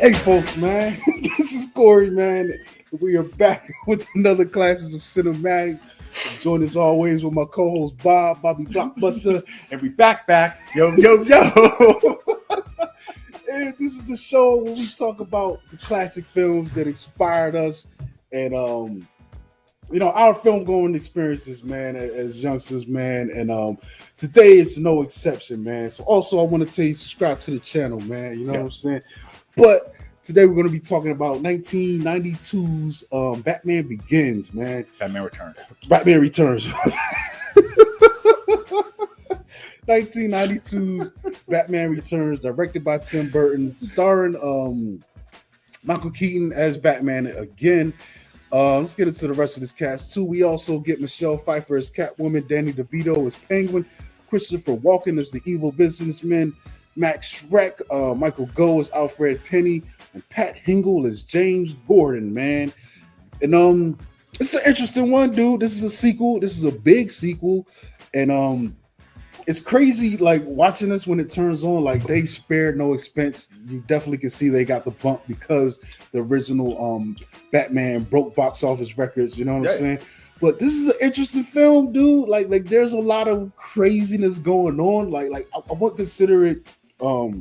Hey folks, man, this is Cory, man. We are back with another Classes of Cinematics. I'm joined as always with my co-host Bobby Blockbuster. And we back. Yo. And this is the show where we talk about the classic films that inspired us and our film going experiences, man, as youngsters, man. And today is no exception, man. So also I want to tell you, subscribe to the channel, man. You know what I'm saying? But today we're going to be talking about 1992's Batman Begins, man. Batman Returns. 1992's Batman Returns, directed by Tim Burton, starring Michael Keaton as Batman again. Let's get into the rest of this cast too. We also get Michelle Pfeiffer as Catwoman, Danny DeVito as Penguin, Christopher Walken as the evil businessman, Max Shreck, Michael Goh as Alfred Penny, and Pat Hingle as James Gordon, man. And it's an interesting one, dude. This is a sequel. This is a big sequel. And it's crazy, like, watching this when it turns on. Like, they spared no expense. You definitely can see they got the bump because the original Batman broke box office records, you know what I'm saying? But this is an interesting film, dude. Like there's a lot of craziness going on. Like I wouldn't consider it a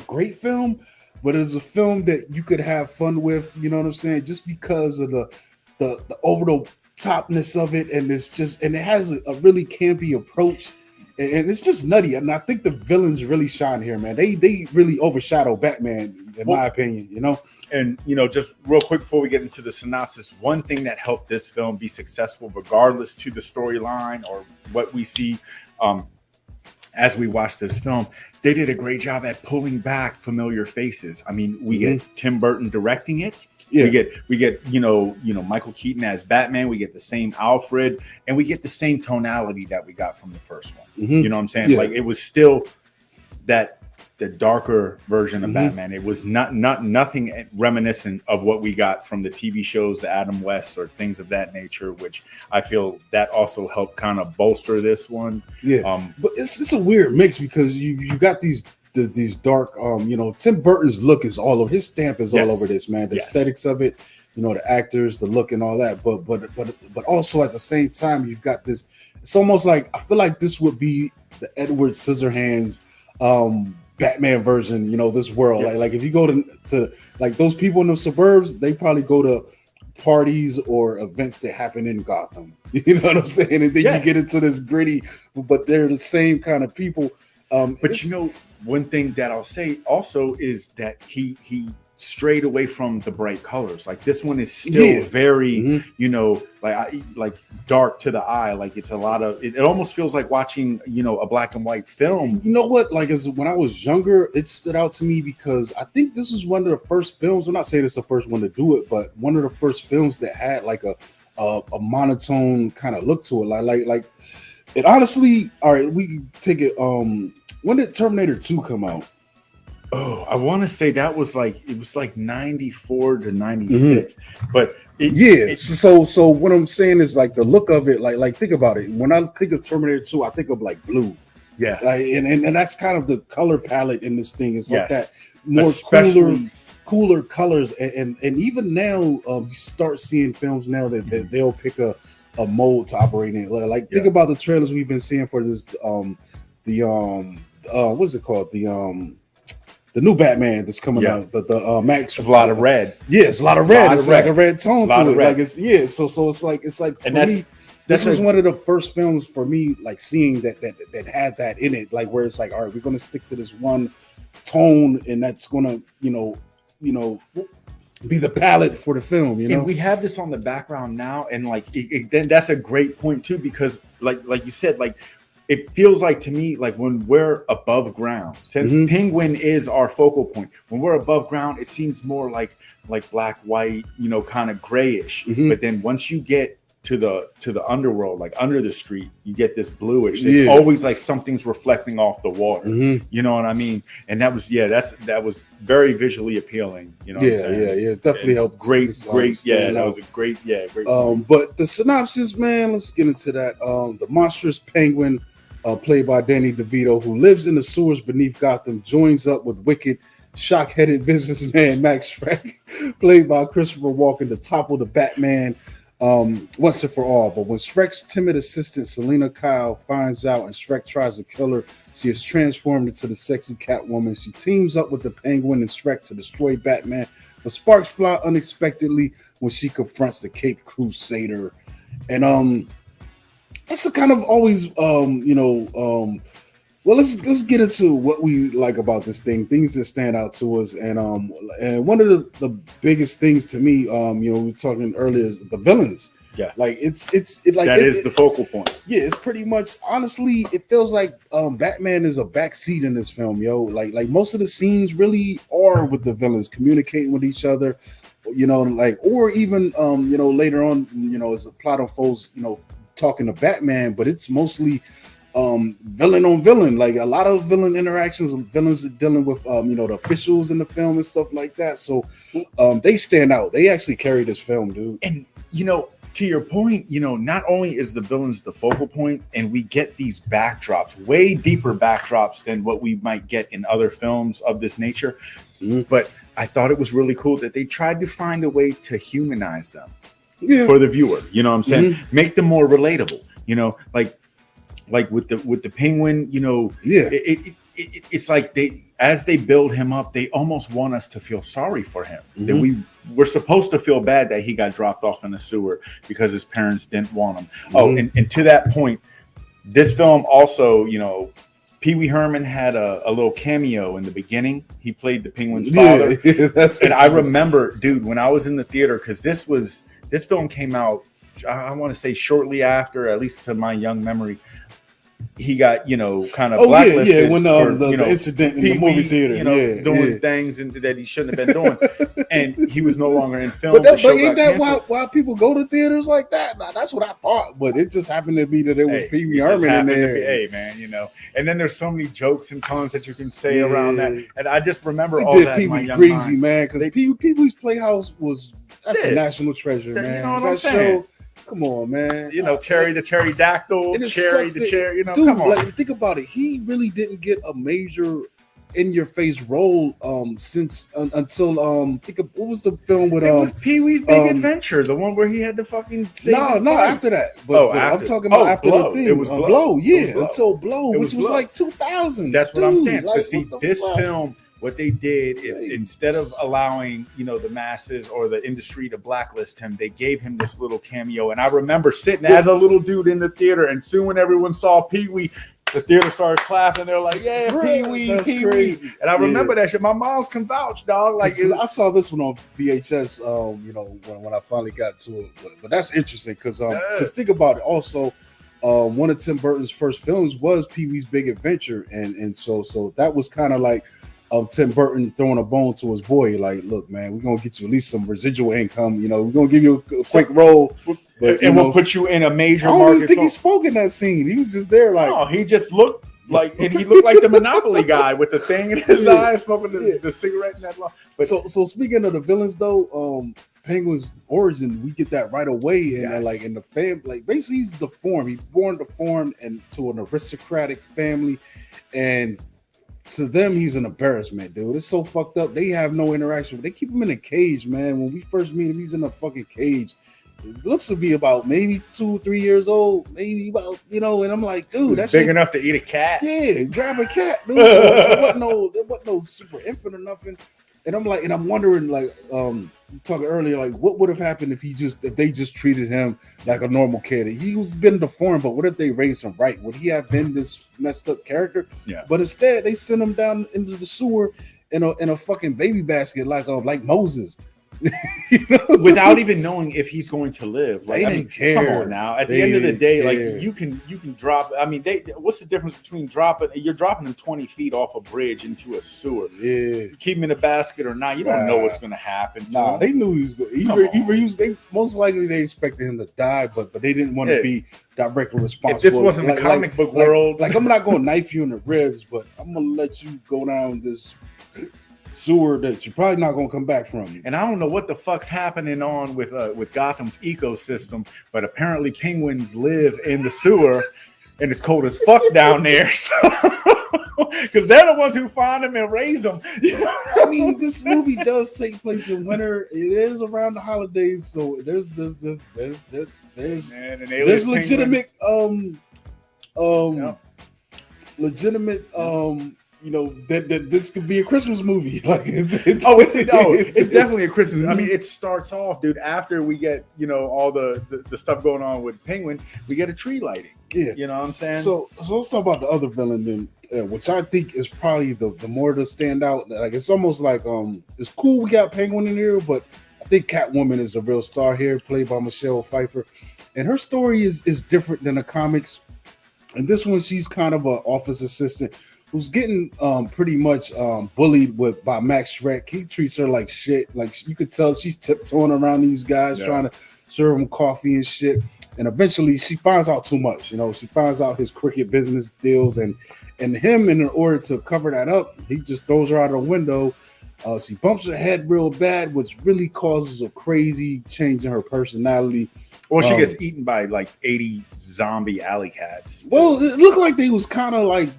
great film, but it's a film that you could have fun with, you know what I'm saying? Just because of the over the topness of it, and it has a really campy approach, and it's just nutty. And I think the villains really shine here, man. They really overshadow Batman, in my opinion, you know. And, just real quick before we get into the synopsis, one thing that helped this film be successful, regardless to the storyline or what we see as we watch this film, they did a great job at pulling back familiar faces. I mean, we get Tim Burton directing it. Yeah. We get Michael Keaton as Batman. We get the same Alfred, and we get the same tonality that we got from the first one. You know what I'm saying? Yeah. Like, it was still the darker version of Batman. It was nothing reminiscent of what we got from the TV shows, the Adam West or things of that nature, which I feel that also helped kind of bolster this one. Yeah, but it's a weird mix because you got these dark, Tim Burton's look is all over, his stamp is all over this, man. The aesthetics of it, the actors, the look and all that. But also at the same time, you've got this. It's almost like, I feel like this would be the Edward Scissorhands Batman version, this world. Like if you go to like those people in the suburbs, they probably go to parties or events that happen in Gotham. You know what I'm saying? And then you get into this gritty, but they're the same kind of people. But one thing that I'll say also is that he strayed away from the bright colors. Like, this one is still very, like dark to the eye. Like, it's a lot of, it almost feels like watching, a black and white film. You know what? Like, when I was younger, it stood out to me because I think this is one of the first films. I'm not saying it's the first one to do it, but one of the first films that had like a monotone kind of look to it. Like it honestly, all right, we can take it. When did Terminator 2 come out? Oh, I want to say that was like 94 to 96, but so what I'm saying is, like, the look of it, like think about it. When I think of Terminator 2, I think of like blue, like, and that's kind of the color palette in this thing. Is like that more cooler colors, and even now you start seeing films now that they'll pick a mold to operate in. Like, think about the trailers we've been seeing for this what's it called, the new Batman that's coming out, the Max. There's a lot of red. Yeah, it's a lot of red. It's like a red tone to it. Like, so it's like and for me, this was one of the first films for me, like, seeing that had that in it, like, where it's like, all right, we're gonna stick to this one tone, and that's gonna be the palette for the film. And we have this on the background now, and like then that's a great point too, because like you said, like, it feels like to me, like, when we're above ground, since Penguin is our focal point, when we're above ground, it seems more like black, white, kind of grayish. But then once you get to the underworld, like under the street, you get this bluish. It's always like something's reflecting off the water. You know what I mean? And that was that was very visually appealing. You know, it definitely helped. Great. That was a great. But the synopsis, man, let's get into that. The monstrous penguin, played by Danny DeVito, who lives in the sewers beneath Gotham, joins up with wicked shock-headed businessman Max Shreck, played by Christopher Walken, to topple the Batman once and for all. But when Shreck's timid assistant Selina Kyle finds out and Shreck tries to kill her, she is transformed into the sexy Catwoman. She teams up with the Penguin and Shreck to destroy Batman, but sparks fly unexpectedly when she confronts the Cape Crusader. And that's a kind of always well, let's get into what we like about this thing, things that stand out to us, and one of the biggest things to me, we were talking earlier, is the villains. Yeah, like it the focal point. Yeah, it's pretty much, honestly, it feels like Batman is a backseat in this film, yo. Like most of the scenes really are with the villains communicating with each other, or even later on, as the plot unfolds, talking to Batman, but it's mostly villain on villain, like a lot of villain interactions, villains are dealing with the officials in the film and stuff like that. So they stand out. They actually carry this film, dude. And to your point, not only is the villains the focal point, and we get these backdrops, way deeper backdrops than what we might get in other films of this nature, but I thought it was really cool that they tried to find a way to humanize them for the viewer. You know what I'm saying? Make them more relatable. Like with the Penguin, it's like as they build him up, they almost want us to feel sorry for him. That we're supposed to feel bad that he got dropped off in the sewer because his parents didn't want him. Oh, and to that point, this film also, Pee Wee Herman had a little cameo in the beginning. He played the Penguin's father. And I remember, dude, when I was in the theater, because this film came out, I want to say shortly after, at least to my young memory, he got, kind of blacklisted. When the incident in the movie theater, doing things that he shouldn't have been doing, and he was no longer in film. But ain't that why people go to theaters like that? Nah, that's what I thought, but it just happened to be that it was Pee Wee Herman in there. Hey, man, and then there's so many jokes and puns that you can say around that, and I just remember all that. Pee Wee greasy, man, because Pee Wee's Playhouse that's a national treasure, man. You know what I'm saying? Come on, man. Terry the pterodactyl, Cherry the cherry. Dude, come on. Like, think about it. He really didn't get a major in-your-face role until what was the film with it was Pee Wee's Big Adventure, the one where he had to fucking save after that. But I'm talking about after Blow. The thing. It was Blow, Blow. until Blow, which was like 2000. That's what I'm saying. Like, but see, this film, what they did is instead of allowing, the masses or the industry to blacklist him, they gave him this little cameo. And I remember sitting as a little dude in the theater, and soon when everyone saw Pee Wee, the theater started clapping. They're like, "Yeah, Pee Wee, Pee Wee!" And I remember that shit. My mom's can vouch, dog. Like, I saw this one on VHS. When I finally got to it. But that's interesting because think about it. Also, one of Tim Burton's first films was Pee Wee's Big Adventure, and so that was kind of like Tim Burton throwing a bone to his boy, like, look, man, we're gonna get you at least some residual income. We're gonna give you a quick role, and we'll put you in a major market. I don't even think he spoke in that scene. He was just there, like, no, he just looked like, and he looked like the Monopoly guy with the thing in his eye, smoking the cigarette in that long. But so speaking of the villains, though, Penguin's origin, we get that right away, and like in the family, like basically he's deformed. He's born deformed and to an aristocratic family, and to them, he's an embarrassment, dude. It's so fucked up. They have no interaction. They keep him in a cage, man. When we first meet him, he's in a fucking cage. It looks to be about maybe 2 or 3 years old, maybe about, and I'm like, dude, that's big enough to eat a cat. Yeah, grab a cat, dude. There wasn't no super infant or nothing. And I'm wondering, like, talking earlier, like, what would have happened if they just treated him like a normal kid? He was been deformed, but what if they raised him right? Would he have been this messed up character? Yeah. But instead, they sent him down into the sewer in a fucking baby basket, like Moses. Without even knowing if he's going to live. Like, they didn't care. Come on now. At the end of the day, like, you can drop. I mean, what's the difference between dropping? You're dropping him 20 feet off a bridge into a sewer. Yeah. You keep him in a basket or not. You don't know what's going to happen. They knew he was going. They most likely they expected him to die, but they didn't want to be directly responsible. If this wasn't the comic book world, like I'm not going to knife you in the ribs, but I'm going to let you go down this sewer that you're probably not going to come back from. And I don't know what the fuck's happening on with Gotham's ecosystem, but apparently penguins live in the sewer. and it's cold as fuck down there. Because they're the ones who find them and raise them. I mean, this movie does take place in winter. It is around the holidays, so there's legitimate legitimate that this could be a Christmas movie. Like it's definitely a Christmas. I mean, it starts off, dude. After we get all the stuff going on with Penguin, we get a tree lighting. Yeah, you know what I'm saying. So let's talk about the other villain then, which I think is probably the more to stand out. Like it's almost like it's cool we got Penguin in here, but I think Catwoman is a real star here, played by Michelle Pfeiffer, and her story is different than the comics. And this one, she's kind of an office assistant who's getting pretty much bullied by Max Shreck. He treats her like shit. Like you could tell she's tiptoeing around these guys, trying to serve them coffee and shit. And eventually she finds out too much. She finds out his cricket business deals and him, in order to cover that up, he just throws her out of the window. She bumps her head real bad, which really causes a crazy change in her personality. Well, she gets eaten by like 80 zombie alley cats. Well, it looked like they was kind of like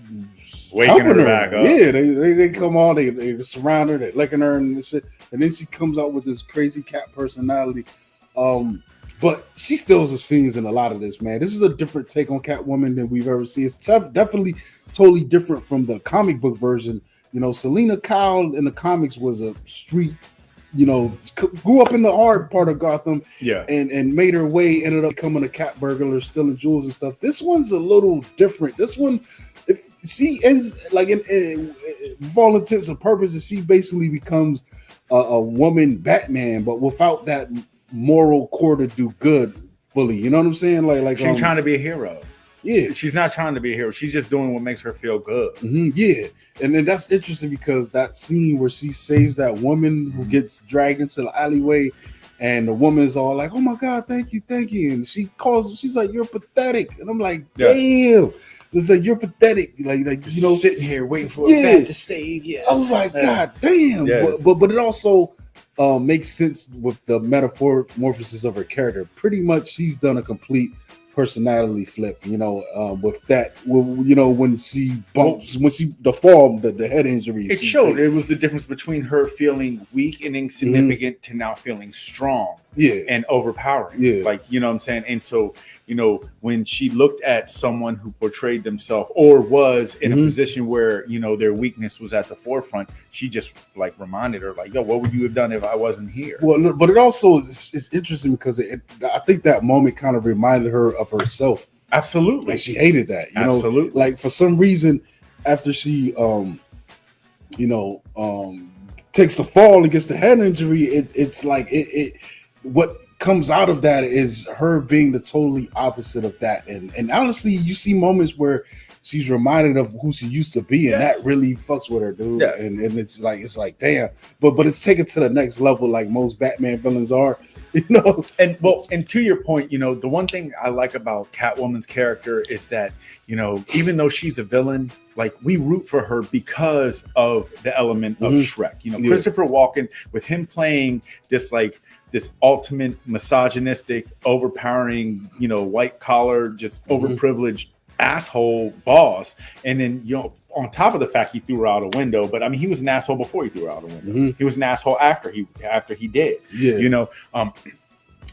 waking her back up. Yeah, they come on, they surround her, they're licking her and shit, and then she comes out with this crazy cat personality. But she steals the scenes in a lot of this, man. This is a different take on Catwoman than we've ever seen. It's definitely totally different from the comic book version. Selina Kyle in the comics was a street, grew up in the hard part of Gotham, and made her way, ended up becoming a cat burglar, stealing jewels and stuff. This one's a little different. This one, if she ends like for all intents and purposes, she basically becomes a woman Batman, but without that moral core to do good fully. You know what I'm saying? Like she's trying to be a hero. Yeah, she's not trying to be a hero. She's just doing what makes her feel good. Mm-hmm, yeah, and then that's interesting because that scene where she saves that woman who gets dragged into the alleyway, and the woman's all like, "Oh my God, thank you," and she's like, "You're pathetic," and I'm like, "Damn." It's like, you're pathetic, like sitting here waiting for a bat to save you. I was like, God damn, yes. but it also makes sense with the metamorphosis of her character. Pretty much, she's done a complete personality flip, with that, when she bumps, the head injury. It showed it was the difference between her feeling weak and insignificant to now feeling strong, and overpowering, like, you know what I'm saying. And so, when she looked at someone who portrayed themselves or was in a position where their weakness was at the forefront, she just like reminded her, like, yo, what would you have done if I wasn't here? Well, but it also is interesting because I think that moment kind of reminded her of herself. Absolutely. And she hated that, Absolutely. Like for some reason, after she takes the fall and gets the head injury, it's like what comes out of that is her being the totally opposite of that. And honestly, you see moments where she's reminded of who she used to be, and that really fucks with her, dude. Yes. And it's like damn. But it's taken to the next level, like most Batman villains are. And to your point, the one thing I like about Catwoman's character is that, even though she's a villain, like we root for her because of the element of Shreck. Christopher Walken, with him playing this ultimate misogynistic, overpowering, white collar, just overprivileged asshole boss, and then on top of the fact he threw her out a window, but I mean he was an asshole before he threw her out a window. He was an asshole after he did.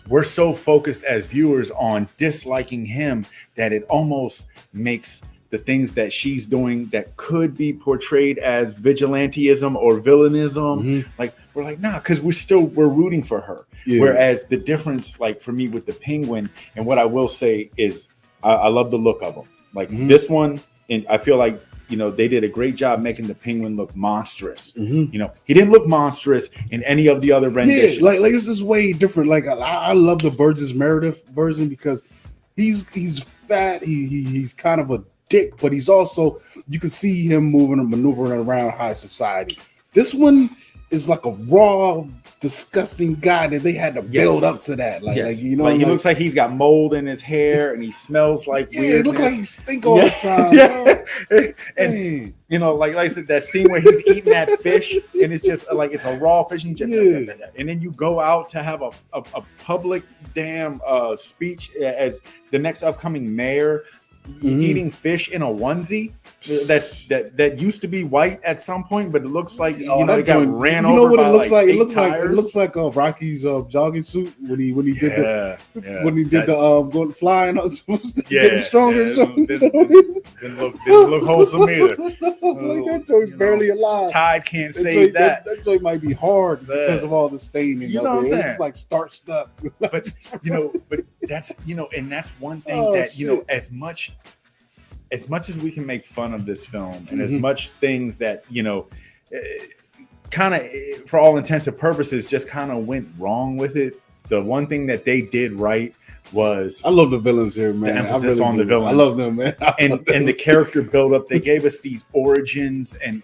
We're so focused as viewers on disliking him that it almost makes the things that she's doing that could be portrayed as vigilantism or villainism, like we're like, nah, because we're rooting for her. Whereas the difference, like for me with the Penguin, and what I will say is I love the look of him. Like this one, and I feel like they did a great job making the Penguin look monstrous. He didn't look monstrous in any of the other renditions. Like this is way different. Like I love the Burgess Meredith version because he's fat. He's kind of a dick, but he's also, you can see him moving and maneuvering around high society. This one is like a raw, disgusting guy that they had to build up to that. He looks like he's got mold in his hair and he smells like weirdness. It looks like he stink all the time. And like I said, that scene where he's eating that fish and it's just like it's a raw fish and then you go out to have a public damn speech as the next upcoming mayor. eating fish in a onesie that used to be white at some point, but it looks like it got ran over. You know what it looks like? It looks like Rocky's jogging suit when he did the going flying, getting stronger. Didn't look wholesome either. That joint's barely alive. Tide can't save that. That joint might be hard because of all the staining. You know what I'm saying? It's like starched up. But that's and that's one thing that as much as we can make fun of this film and as much things that kind of for all intents and purposes just kind of went wrong with it, the one thing that they did right was I love the villains here, man. The emphasis on the villains. I love them, man. And the character build up. They gave us these origins and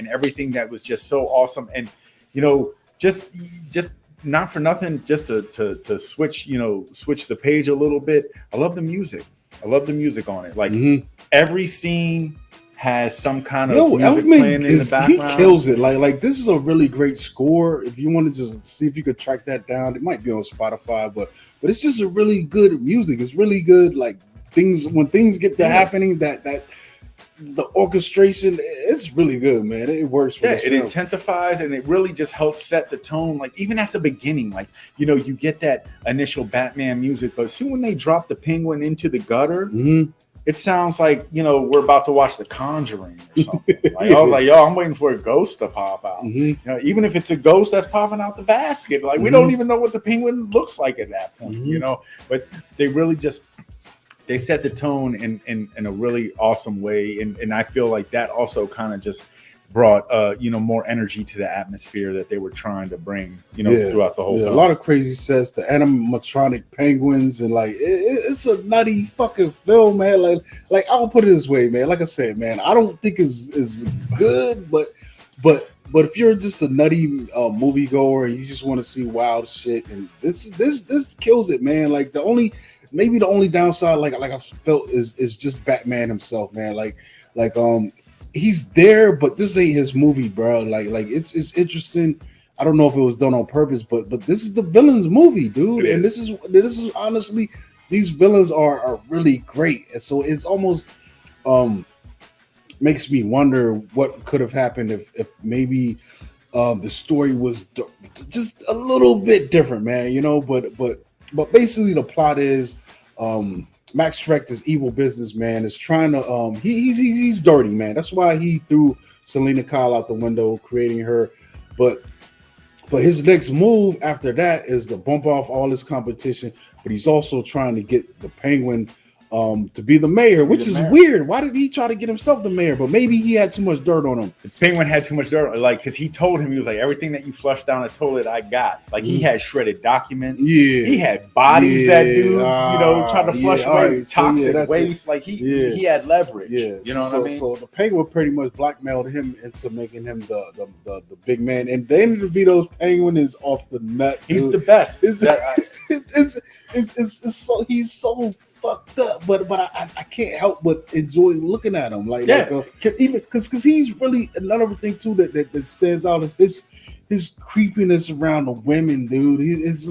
everything that was just so awesome. And just not for nothing, just to switch the page a little bit. I love the music. I love the music on it. Like every scene has some kind of music playing in the background. He kills it. Like this is a really great score. If you want to just see if you could track that down, it might be on Spotify, but it's just a really good music. It's really good. Like when things get to happening, that the orchestration is really good, man. It works for it intensifies and it really just helps set the tone. Like even at the beginning, like you get that initial Batman music, but soon when they drop the Penguin into the gutter, it sounds like we're about to watch The Conjuring or something. Like I was like, I'm waiting for a ghost to pop out. Even if it's a ghost that's popping out the basket, like we don't even know what the Penguin looks like at that point, But they really they set the tone in a really awesome way, and I feel like that also kind of just brought more energy to the atmosphere that they were trying to bring throughout the whole film. A lot of crazy sets, the animatronic penguins, and like it's a nutty fucking film, man. Like I'll put it this way, man. Like I said, man, I don't think it's good, but if you're just a nutty moviegoer and you just want to see wild shit, and this kills it, man. Like maybe the only downside, like I felt, is just Batman himself, man. Like he's there, but this ain't his movie, bro. Like it's interesting. I don't know if it was done on purpose, but this is the villain's movie, dude. And this is honestly, these villains are really great. And so it's almost makes me wonder what could have happened if maybe the story was just a little bit different, man. But basically the plot is Max Shreck, this evil businessman, is trying to he's dirty, man. That's why he threw Selina Kyle out the window, creating her. But his next move after that is to bump off all his competition. But he's also trying to get the Penguin to be the mayor, which is weird. Why did he try to get himself the mayor? But maybe he had too much dirt on him. The Penguin had too much dirt, like, because he told him, he was like, everything that you flushed down the toilet, I got. Like, he had shredded documents. Yeah, he had bodies that dude, trying to flush away toxic waste. Like he had leverage. Yeah, you know what I mean. So the Penguin pretty much blackmailed him into making him the big man. And Danny DeVito's Penguin is off the nut. Dude. He's the best. It's so he's so fucked up, but I can't help but enjoy looking at him. Even because he's really another thing too that stands out is his creepiness around the women, dude. He's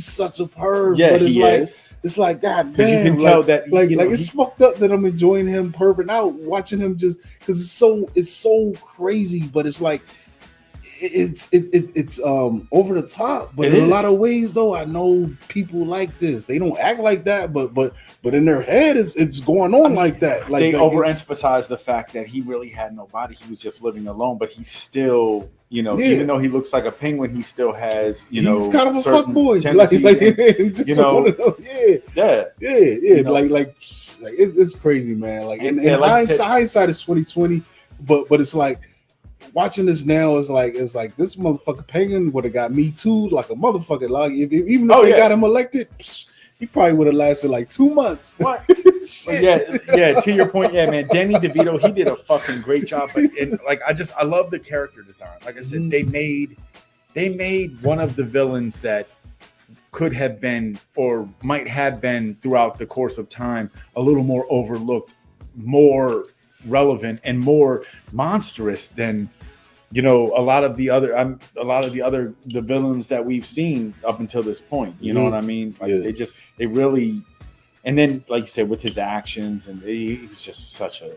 such a perv. Yeah, but it's like God damn. You can tell that it's fucked up that I'm enjoying him perving out, watching him just because it's so crazy, but it's like. It's over the top, but in a lot of ways though, I know people like this. They don't act like that, but in their head it's going on like that. Like they overemphasize the fact that he really had nobody. He was just living alone, but he's still, even though he looks like a penguin, he still has, he's kind of a fuckboy. It's crazy, man. Like, and hindsight is 2020, but it's like. Watching this now is like this motherfucker Penguin would have got me too, like a motherfucker. Like even if they got him elected, he probably would have lasted like 2 months. What? yeah. To your point, yeah, man. Danny DeVito, he did a fucking great job. I love the character design. Like I said, they made one of the villains that could have been or might have been throughout the course of time a little more overlooked, more relevant, and more monstrous than a lot of the villains that we've seen up until this point. You know what I mean? Like they really and then like you said, with his actions, and he was just such a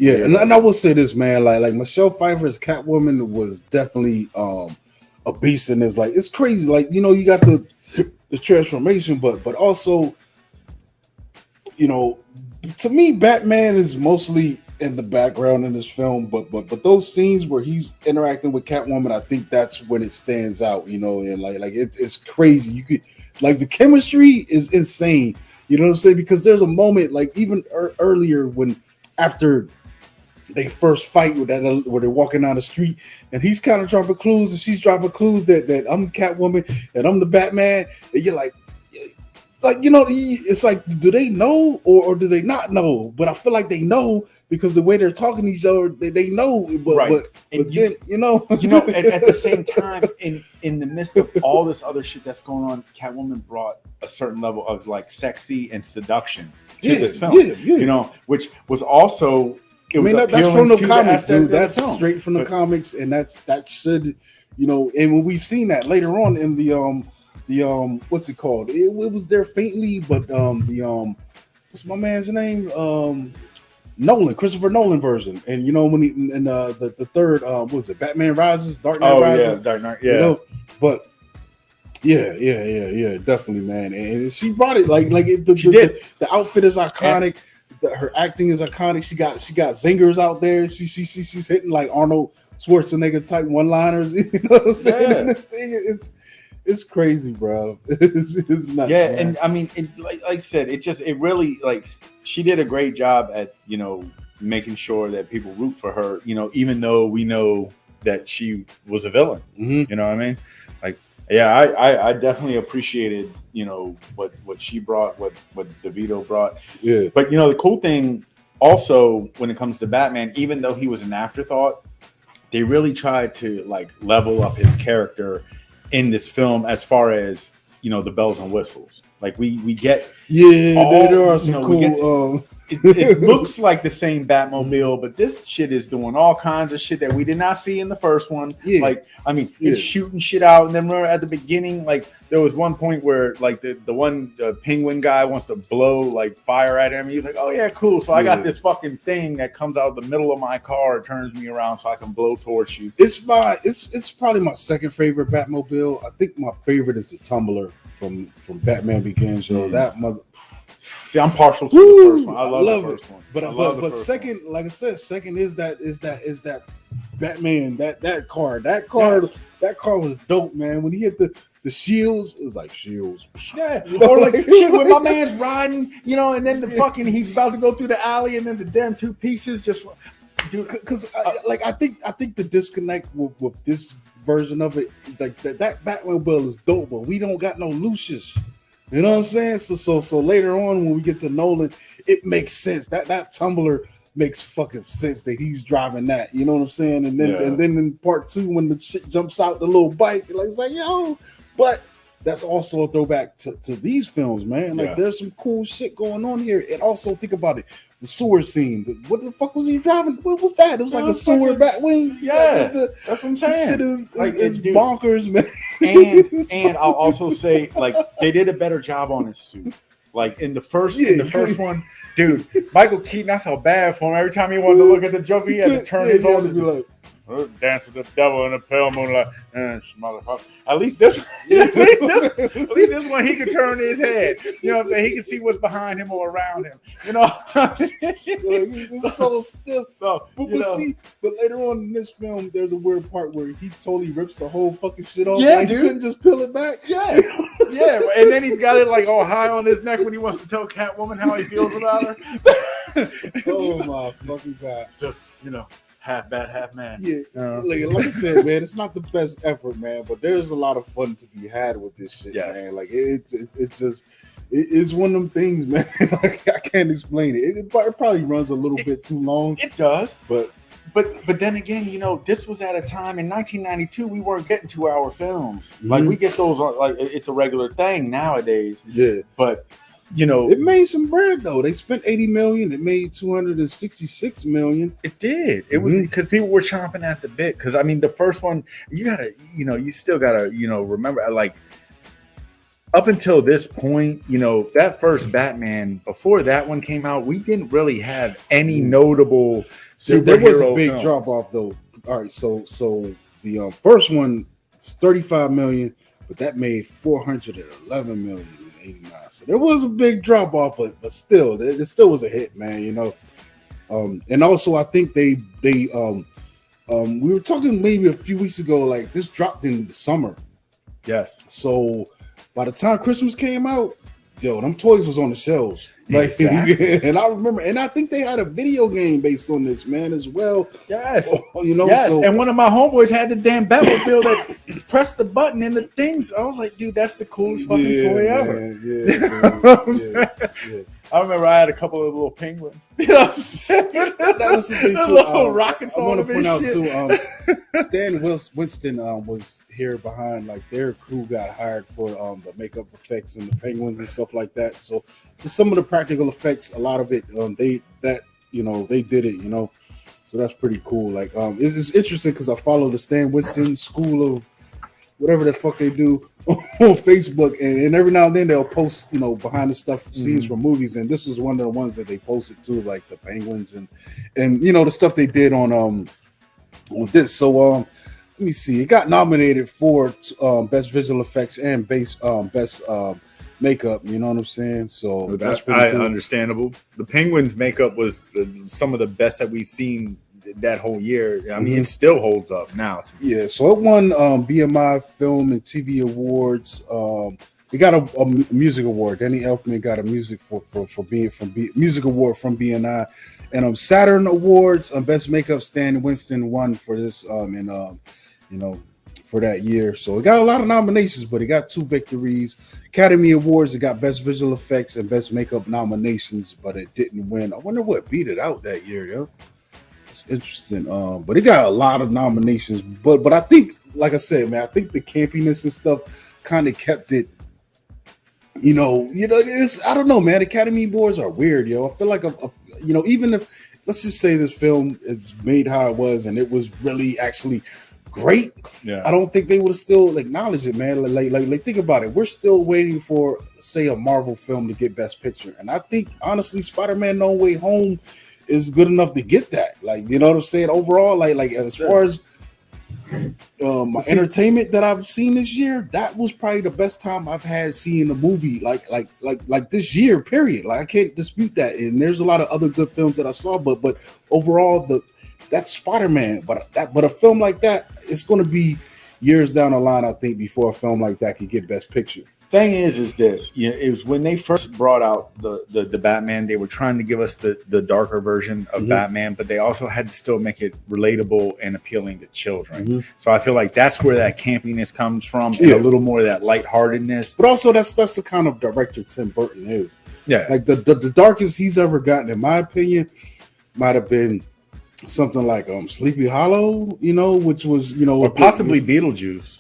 and I will say this, man, like Michelle Pfeiffer's Catwoman was definitely a beast in this. Like, it's crazy. Like, you know, you got the transformation, but also, you know, to me, Batman is mostly in the background in this film, but those scenes where he's interacting with Catwoman, I think that's when it stands out, you know, and like it's crazy. You could, like, the chemistry is insane, you know what I'm saying? Because there's a moment, like, even earlier, when after they first fight with that, where they're walking down the street, and he's kind of dropping clues, and she's dropping clues that I'm Catwoman and I'm the Batman, and you're like, you know, it's like, do they know or do they not know? But I feel like they know, because the way they're talking to each other, they know. But, right. But then, you know, at the same time, in the midst of all this other shit that's going on, Catwoman brought a certain level of like sexy and seduction to this film. You know, which was also. That's from the comics, dude. That's straight from the comics, and that should, you know, and we've seen that later on in the what's it called? It was there faintly, but what's my man's name? Christopher Nolan version, and you know, when he in the third what was it? Batman Rises, Dark Knight Rises. Yeah, Dark Knight, yeah. You know, but yeah, definitely, man. And she brought it like the outfit is iconic. Her acting is iconic. She got zingers out there. She's hitting like Arnold Schwarzenegger type one-liners. You know what I'm saying? Yeah. This thing, it's crazy, bro. It's nuts. Yeah, man. and I mean, like I said, it really, like, she did a great job at, you know, making sure that people root for her. You know, even though we know that she was a villain. Mm-hmm. You know what I mean? Like, yeah, I definitely appreciated, you know, what she brought, what DeVito brought. Yeah. But, you know, the cool thing also when it comes to Batman, even though he was an afterthought, they really tried to like level up his character in this film as far as, you know, the bells and whistles. Like we get there are some cool. It looks like the same Batmobile, but this shit is doing all kinds of shit that we did not see in the first one. Yeah. Like, I mean, it's shooting shit out. And then remember at the beginning, like there was one point where like the penguin guy wants to blow like fire at him. He's like, oh yeah, cool. So I got this fucking thing that comes out of the middle of my car, and turns me around so I can blow towards you. It's probably my second favorite Batmobile. I think my favorite is the Tumbler from Batman Begins. You know, that mother. See, I'm partial to the first one. I love the first one. But second, like I said, second is that Batman, that car. That car was dope, man. When he hit the shields, it was like shields. Yeah. You know, or like shit when my man's riding, you know, and then the fucking he's about to go through the alley, and then the damn two pieces just because I think the disconnect with this version of it, like that Batmobile is dope, but we don't got no Lucius. You know what I'm saying? So later on when we get to Nolan, it makes sense. That Tumbler makes fucking sense that he's driving that. You know what I'm saying? And then in part two, when the shit jumps out the little bike, it's like yo. But that's also a throwback to these films, man. Like there's some cool shit going on here. And also think about it. The sewer scene. What the fuck was he driving? What was that? It was like a sewer Batwing. Yeah, that's what I'm saying. Shit is bonkers, man. And I'll also say, like, they did a better job on his suit. Like in the first one, dude, Michael Keaton, I felt bad for him. Every time he wanted to look at the Joker, he had to turn his on to be like, dance with the devil in the pale moonlight. Motherfucker. At least this one he could turn his head. You know what I'm saying? He can see what's behind him or around him. You know, he's so stiff. But later on in this film, there's a weird part where he totally rips the whole fucking shit off. Yeah, like, dude. He couldn't just peel it back. Yeah, yeah. And then he's got it like all high on his neck when he wants to tell Catwoman how he feels about her. Oh my fucking god! So you know. Half bat, half man. Yeah, like I said, man, it's not the best effort, man, but there's a lot of fun to be had with this shit, man. Like it's one of them things, man. Like, I can't explain it. It probably runs a little bit too long. It does, but then again, you know, this was at a time in 1992 we weren't getting 2-hour films. Mm-hmm. Like we get those, like it's a regular thing nowadays. Yeah, but. You know, it made some bread though. They spent $80 million. It made $266 million. It did. It was because people were chomping at the bit. Because I mean, the first one, you still gotta, remember, like up until this point, that first Batman, before that one came out, we didn't really have any notable superhero There was a big films. drop off though. All right, so the first one was 35 million, but that made 411 million in 89. So there was a big drop off, but still, it still was a hit, man. And also I think they we were talking maybe a few weeks ago, like this dropped in the summer. Yes. So by the time Christmas came out, them toys was on the shelves. Like, exactly. And I remember, and I think they had a video game based on this, man, as well. Yes. Yes. So, and one of my homeboys had the damn Batmobile that pressed the button and the things. I was like, dude, that's the coolest fucking toy ever. Yeah. I remember I had a couple of little penguins. That was the thing too. Little rockets I want to point out shit. too. Stan Winston was here behind. Like their crew got hired for the makeup effects and the penguins and stuff like that. So some of the practical effects, a lot of it, they did it. So that's pretty cool. Like it's interesting because I follow the Stan Winston School of whatever the fuck they do on Facebook, and every now and then they'll post, behind the stuff scenes from movies, and this was one of the ones that they posted too, like the penguins and the stuff they did on this. So let me see, it got nominated for best visual effects and best makeup. You know what I'm saying? So that's pretty cool. Understandable. The penguins makeup was some of the best that we've seen that whole year. I mean, it still holds up now. Yeah, so it won BMI Film and TV Awards. It got a music award. Danny Elfman got a music music award from BMI, and Saturn Awards Best Makeup. Stan Winston won for this for that year. So it got a lot of nominations, but it got 2 victories. Academy Awards, it got Best Visual Effects and Best Makeup nominations, but it didn't win. I wonder what beat it out that year, yo. Interesting, but it got a lot of nominations. But I think, like I said, man, I think the campiness and stuff kind of kept it. It's, I don't know, man. Academy Awards are weird, yo. I feel like even if, let's just say this film is made how it was and it was really actually great, I don't think they would have still acknowledged it, man. Like think about it. We're still waiting for, say, a Marvel film to get Best Picture, and I think honestly, Spider-Man: No Way Home is good enough to get that. Like, you know what I'm saying? Overall, like as far as my entertainment that I've seen this year, that was probably the best time I've had seeing a movie like this year, period. Like I can't dispute that. And there's a lot of other good films that I saw, but overall that's Spider-Man. But a film like that, it's gonna be years down the line, I think, before a film like that could get Best Picture. Thing is this, it was when they first brought out the Batman, they were trying to give us the darker version of Batman, but they also had to still make it relatable and appealing to children. So I feel like that's where that campiness comes from, and a little more of that lightheartedness. But also that's the kind of director Tim Burton is. Yeah, like the darkest he's ever gotten, in my opinion, might have been something like Sleepy Hollow, which was or possibly Beetlejuice.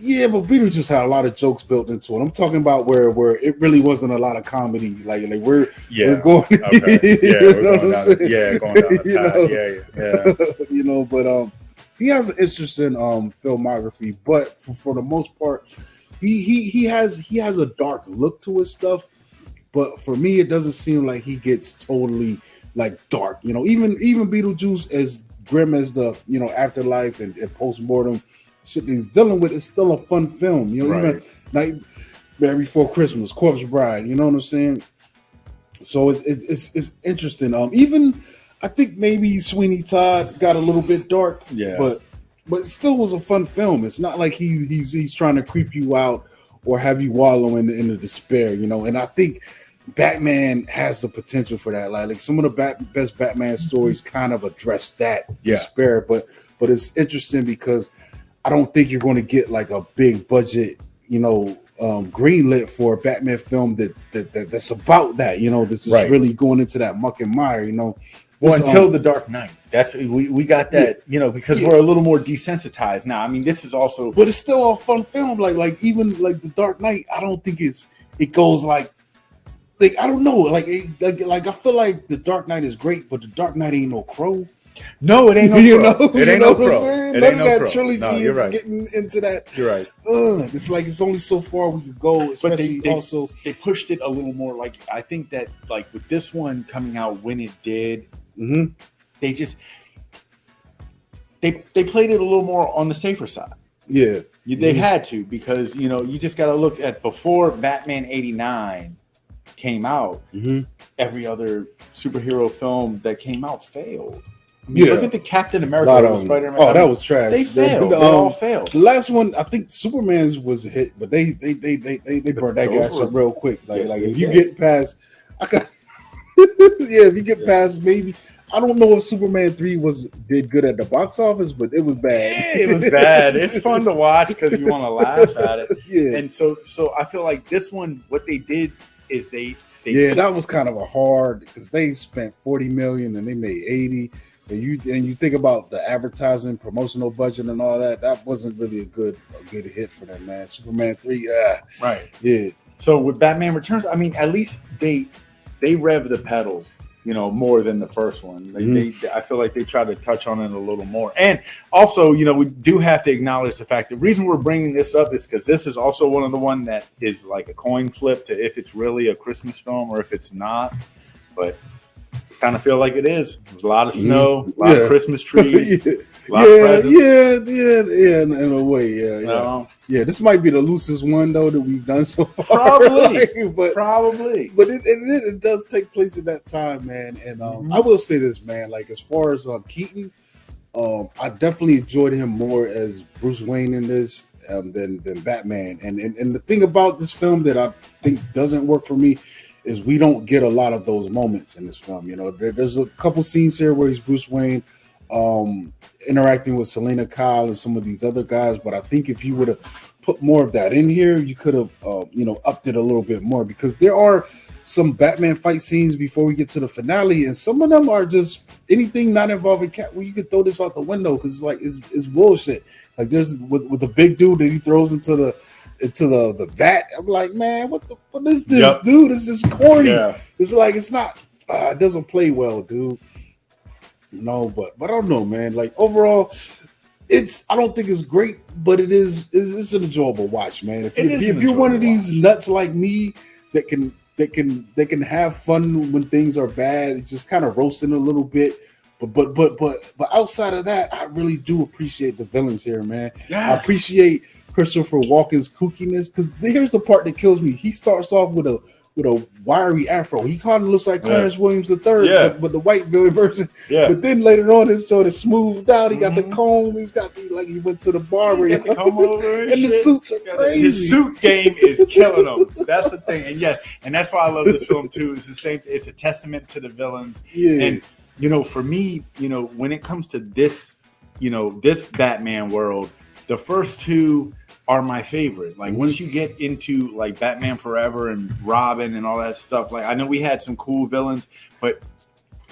Yeah, but Beetlejuice had a lot of jokes built into it. I'm talking about where it really wasn't a lot of comedy. Like we're going, going down the path. But he has an interesting filmography. But for the most part, he has a dark look to his stuff. But for me, it doesn't seem like he gets totally dark. Even Beetlejuice, as grim as the afterlife and postmortem shit he's dealing with, is still a fun film. Even Nightmare Before Christmas, Corpse Bride. You know what I'm saying? So it's interesting. Even I think maybe Sweeney Todd got a little bit dark. Yeah, but it still was a fun film. It's not like he's trying to creep you out or have you wallow in the despair. And I think Batman has the potential for that. Like some of the best Batman stories kind of address that despair. But it's interesting because I don't think you're going to get like a big budget, greenlit for a Batman film that's about that, that's just really going into that muck and mire, Well, until The Dark Knight, that's we got that, because we're a little more desensitized now. I mean, this is also, but it's still a fun film. Like even like The Dark Knight, I don't think it goes like I don't know, like I feel like The Dark Knight is great, but The Dark Knight ain't no Crow. No, it ain't no You Crow. know, It ain't no Crow. None of that trilogy is getting into that. You're right. It's like it's only so far we could go, especially but they pushed it a little more. Like I think that like with this one coming out when it did, they just they played it a little more on the safer side. Yeah. They had to, because you just got to look at before Batman '89 came out. Every other superhero film that came out failed. I mean, look at the Captain America, Spider-Man. Oh, that was trash. They failed. They all failed. The last one, I think Superman's was a hit, but they burned that gas up real quick. Like if you get past, if you get past maybe. I don't know if Superman 3 did good at the box office, but it was bad. Yeah, it was bad. It's fun to watch because you want to laugh at it. Yeah. And so I feel like this one, what they did is that was kind of a hard, because they spent $40 million and they made 80. And you think about the advertising, promotional budget, and all that. That wasn't really a good hit for them, man. Superman 3, right, yeah. So with Batman Returns, I mean, at least they rev the pedal, more than the first one. I feel like they try to touch on it a little more. And also, we do have to acknowledge the fact the reason we're bringing this up is because this is also one of the one that is like a coin flip to if it's really a Christmas film or if it's not. But kind of feel like it is. There's a lot of snow, a lot of Christmas trees, a lot of presents. Yeah, in a way, yeah. This might be the loosest one though that we've done so far. Probably, but it does take place at that time, man. And I will say this, man. Like as far as Keaton, I definitely enjoyed him more as Bruce Wayne in this than Batman. And the thing about this film that I think doesn't work for me is we don't get a lot of those moments in this film. There's a couple scenes here where he's Bruce Wayne interacting with Selina Kyle and some of these other guys, but I think if you would have put more of that in here, you could have upped it a little bit more, because there are some Batman fight scenes before we get to the finale, and some of them are just anything not involving Catwoman. You could throw this out the window because it's like it's bullshit. Like there's with the big dude that he throws into the vat. I'm like, man, what is this, dude? It's just corny. Yeah. It's like it's not. It doesn't play well, dude. But I don't know, man. Like overall, I don't think it's great, but it's an enjoyable watch, man. If you're one of these nuts like me that can have fun when things are bad, it's just kind of roasting a little bit. But outside of that, I really do appreciate the villains here, man. Yes. I appreciate Christopher Walken's kookiness, because here's the part that kills me. He starts off with a wiry afro. He kind of looks like Clarence Williams III, but the white villain version. Yeah. But then later on, it's sort of smoothed out. He got the comb. He's got he went to the barber. He got the comb over and the suits are crazy. His suit game is killing him. That's the thing. And yes, and that's why I love this film too. It's the same. It's a testament to the villains. Yeah. And for me, when it comes to this, this Batman world, the first two are my favorite. Like once you get into like Batman Forever and Robin and all that stuff, like I know we had some cool villains, but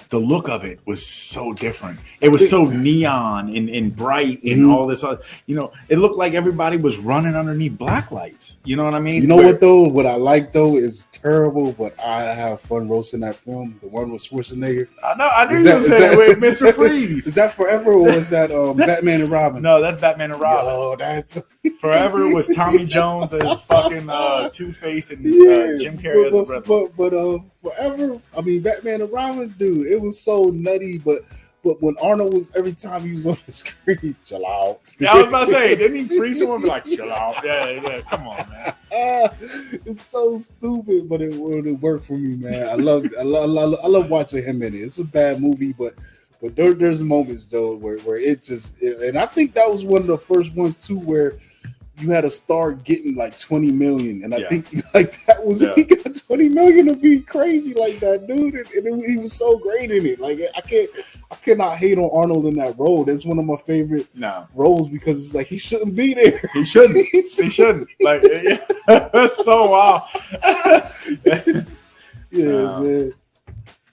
the look of it was so different. It was so neon and bright and all this other, it looked like everybody was running underneath black lights. You know what I mean? What though? What I like though is terrible, but I have fun roasting that film. The one with Schwarzenegger. I know. I knew you said that with Mr. Freeze. Is that Forever or is that Batman and Robin? No, that's Batman and Robin. Oh, that's Forever was Tommy Jones as fucking Two-Face and Jim Carrey as a brother. But Forever, I mean Batman and Robin, dude, it was so nutty, but when Arnold was, every time he was on the screen, chill out. Yeah, I was about to say, didn't he freeze someone and be like, chill out? Yeah, come on, man. It's so stupid, but it worked for me, man. I love watching him in it. It's a bad movie, but there's moments though where it just, and I think that was one of the first ones too where you had to start getting like 20 million, and I think like that was he got 20 million to be crazy like that, dude, and he was so great in it. Like I cannot hate on Arnold in that role. That's one of my favorite roles, because it's like he shouldn't be there. He shouldn't. He shouldn't. Like that's so wild. Man.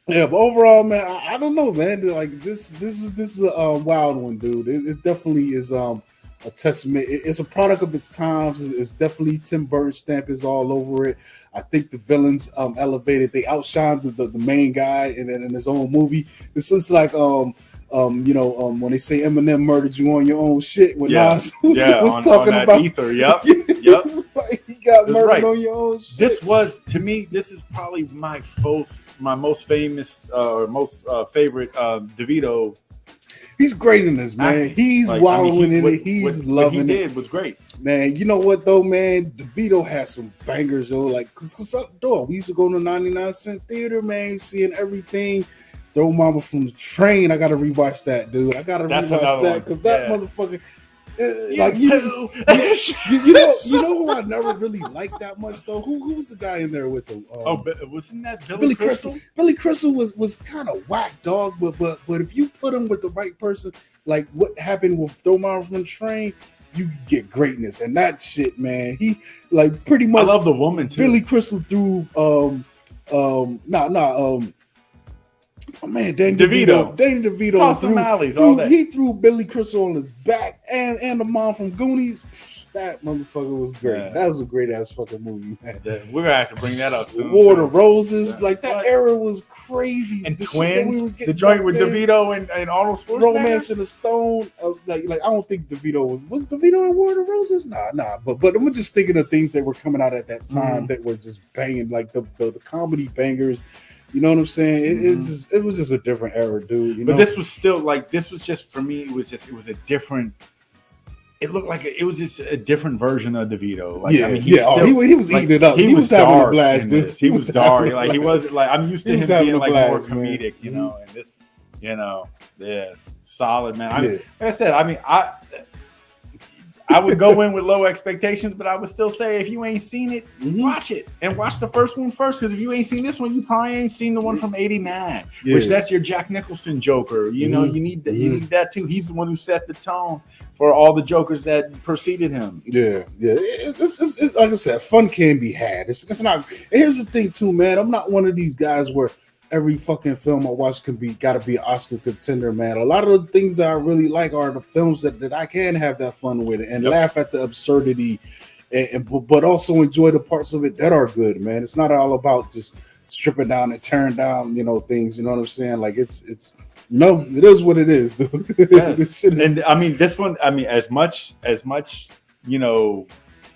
Yeah, but overall, man, I don't know, man. Like this is a wild one, dude. It definitely is a testament. It's a product of its times. It's definitely Tim Burton's stamp is all over it. I think the villains elevated. They outshined the main guy in his own movie. This is like When they say Eminem murdered you on your own shit, when Nas was talking on about ether. Yep. Like he got murdered right. on your own shit. This is probably my most famous most favorite DeVito. He's great in this, man. He's wallowing in it. He's loving it. What he did was great. Man, you know what though, man? DeVito has some bangers, yo. Like, cause we used to go to 99-cent theater, man, seeing everything. Throw Mama from the Train. I gotta rewatch that, dude. I gotta rewatch that because that motherfucker. Like you know who I never really liked that much though. Who was the guy in there with the? Wasn't that Billy Crystal? Billy Crystal was kind of whack, dog. But if you put him with the right person, like what happened with Throw Mama from the Train, you get greatness. And that shit, man. He like pretty much. I love the woman too. Billy Crystal threw oh man, Danny DeVito Toss some alleys, all that. He threw Billy Crystal on his back and the mom from Goonies. That motherfucker was great. Yeah. That was a great ass fucking movie, man. We're gonna have to bring that up soon. War of Roses, like that era was crazy. And Twins, the joint with DeVito and Arnold Schwarzenegger. Romance in the Stone. Like I don't think DeVito was DeVito in War of Roses? Nah. But I'm just thinking of things that were coming out at that time that were just banging, like the comedy bangers. You know what I'm saying? It was just a different era, dude. But this was still just for me. It was a different. It looked like it was just a different version of DeVito. Like, I mean, he was eating it up. He was having a blast, dude. He was dark. Like he wasn't like I'm used to him being like more comedic, you know. And this, solid, man. Like I said, I mean, I would go in with low expectations, but I would still say if you ain't seen it, watch it and watch the first one first. Because if you ain't seen this one, you probably ain't seen the one from '89, which that's your Jack Nicholson Joker. You know, you need that. You need that too. He's the one who set the tone for all the Jokers that preceded him. Yeah. It's like I said, fun can be had. It's not. Here's the thing too, man. I'm not one of these guys where every fucking film I watch gotta be an Oscar contender, man. A lot of the things that I really like are the films that I can have that fun with and laugh at the absurdity, but also enjoy the parts of it that are good, man. It's not all about just stripping down and tearing down, things. You know what I'm saying? Like it is what it is, dude. Yes. And I mean, this one. I mean, as much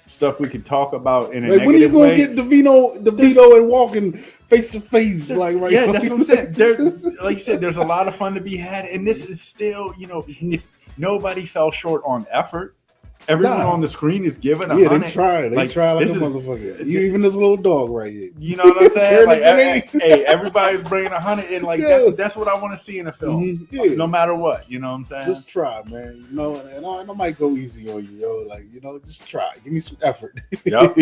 stuff we could talk about in a negative way. When are you gonna get DeVito and Walken face to face? Like right? Yeah, that's what I'm saying. Like you said, there's a lot of fun to be had, and this is still, it's nobody fell short on effort. Everyone on the screen is giving 100. They try like a motherfucker. Even this little dog right here. You know what I'm saying? Like, hey, everybody's bringing 100 in. Like that's what I want to see in a film. No matter what. You know what I'm saying? Just try, man. And I might go easy on you, yo. Like, just try. Give me some effort. Yep.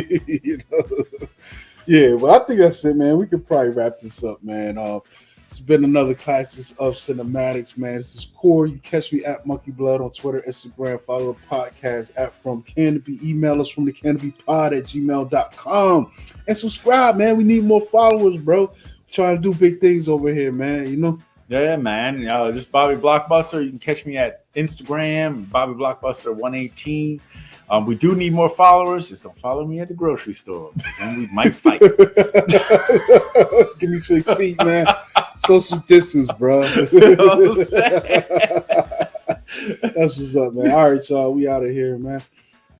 Yeah, well, I think that's it, man. We could probably wrap this up, man. It's been another Classics of Cinematics, man. This is Cory. You catch me at Monkey Blood on Twitter, Instagram. Follow the podcast at From Canopy. Email us FromTheCanopyPod@gmail.com. And subscribe, man. We need more followers, bro. Trying to do big things over here, man. Yeah, man. This is Bobby Blockbuster. You can catch me at Instagram, Bobby Blockbuster 118. We do need more followers. Just don't follow me at the grocery store, because then we might fight. Give me 6 feet, man. Social distance, bro. That's what's up, man. All right, y'all. We out of here, man.